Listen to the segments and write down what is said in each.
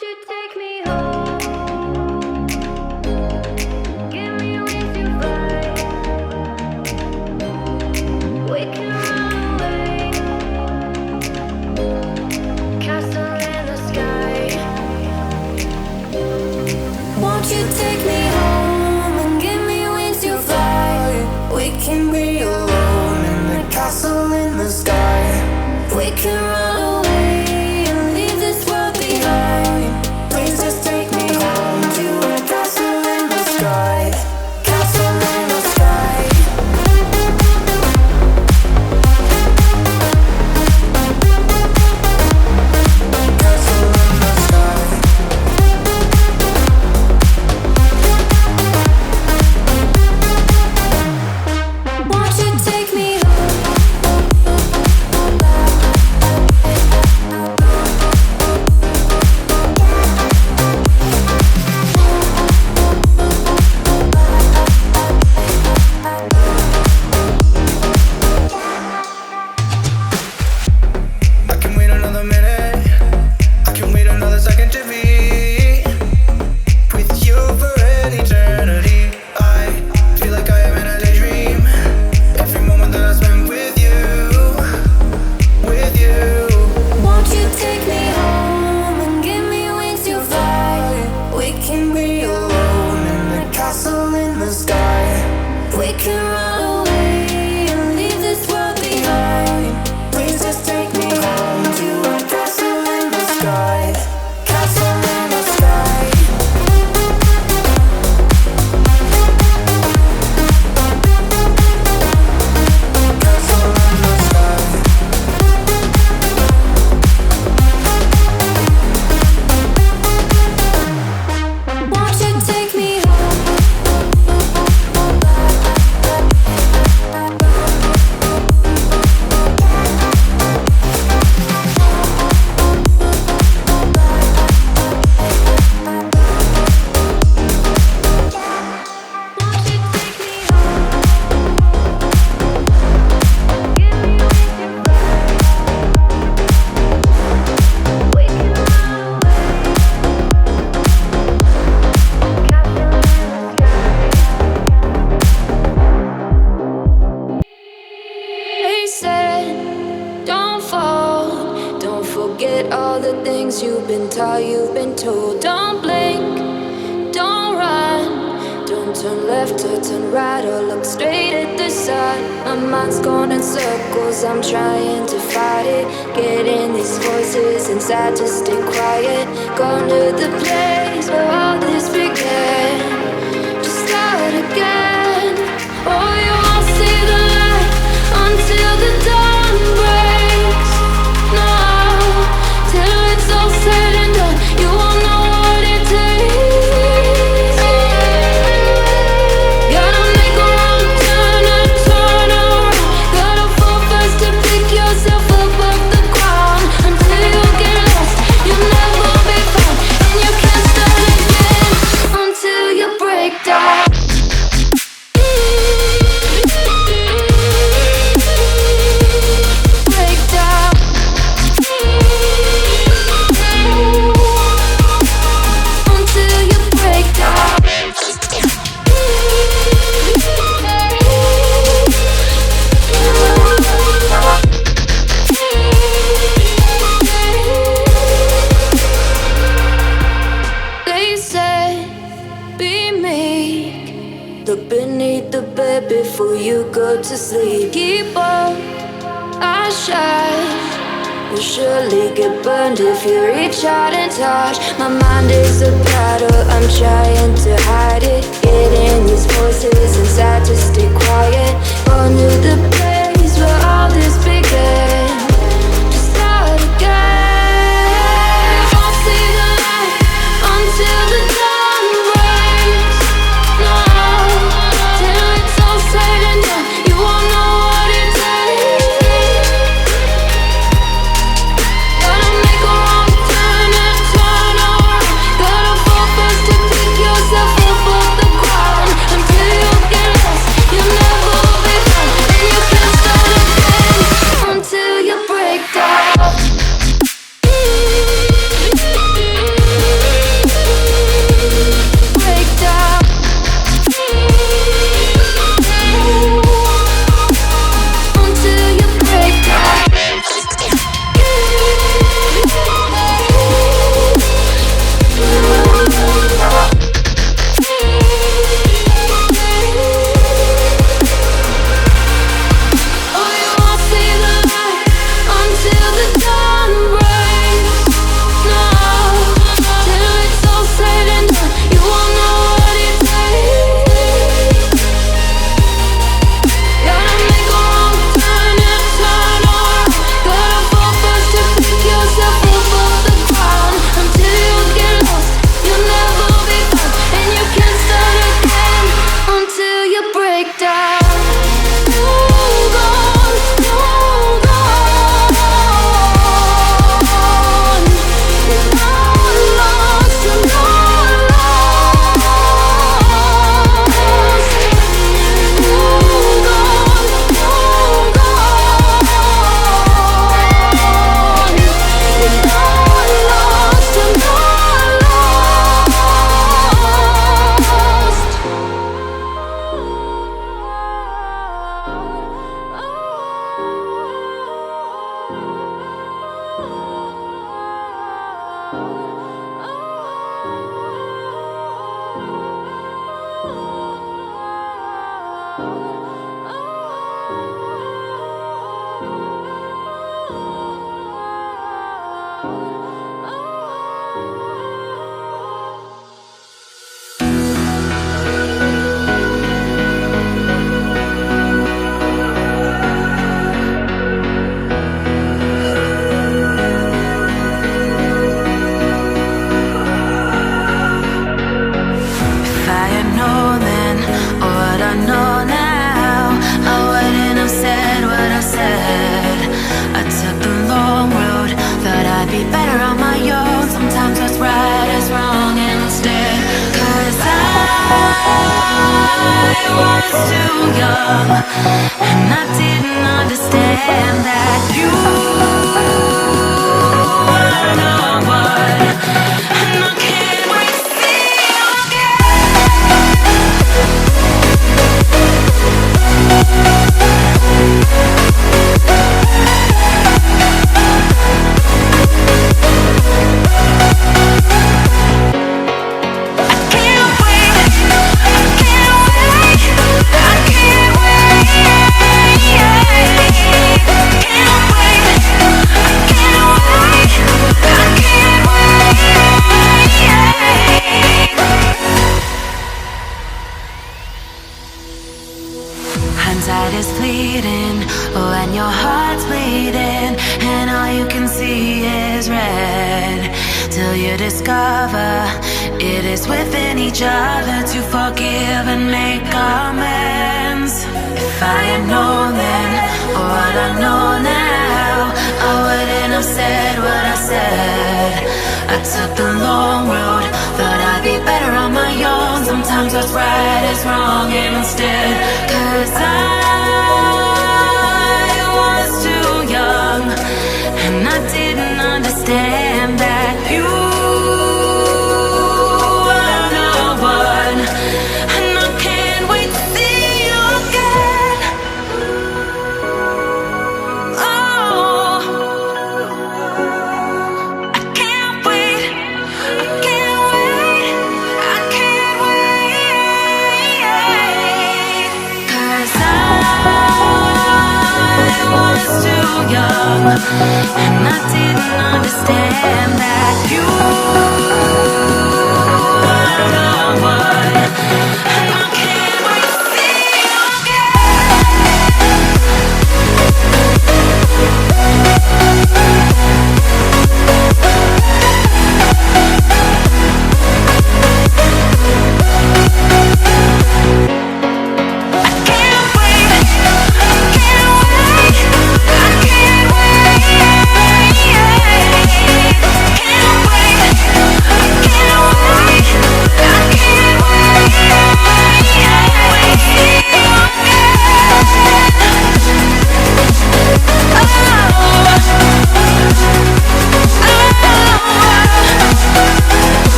Won't you take me home? Give me wings to fly. We can run away. Castle in the sky. Won't you take me home and give me wings to fly? We can be alone in the castle in the sky. We can run away and leave this world behind. Please just take me home to a castle in the sky. Castle in the sky. Castle in the sky. Won't you take me I can wait another minute. I can wait another second to be with you for an eternity. I feel like I am in a daydream. Every moment that I spend with you, with you. Won't you take me home and give me wings to fly? We can be alone in the castle in the sky. We can run away and leave this world behind. Please just take me home to a castle in the sky. Castle in the sky. Castle in the sky. Won't you take me They said, don't fall. Don't forget all the things you've been taught, you've been told. Don't blink, don't run. Don't turn left or turn right or look straight at the sun. My mind's going in circles, I'm trying to fight it. Getting these voices inside to stay quiet. Gone to the place where all this began. Just start again. Oh, you won't see the light until the dawn breaks. No, till it's all said and done, you won't know what it takes. Gotta make a wrong turn and turn around. Gotta fall fast to pick yourself up off the ground. Until you get lost, you'll never be found. And you can't start again until you break down. Break down. Until you break down. They said, be meek. Look beneath the bed before you go to sleep. Keep on, I shine. You'll surely get burned if you reach out and touch. My mind is a battle, I'm trying to hide it. Getting these voices inside to stay quiet. Gone to the place where all this began. Just start again. You won't see the light until the dawn breaks. No, till it's all said and done, you won't know what it takes. Gotta make a wrong turn and turn around. Gotta fall fast to pick yourself up off the ground. Until you get lost, you'll never be found. And you can't start again until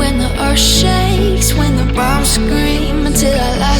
When the earth shakes, when the bombs scream, until I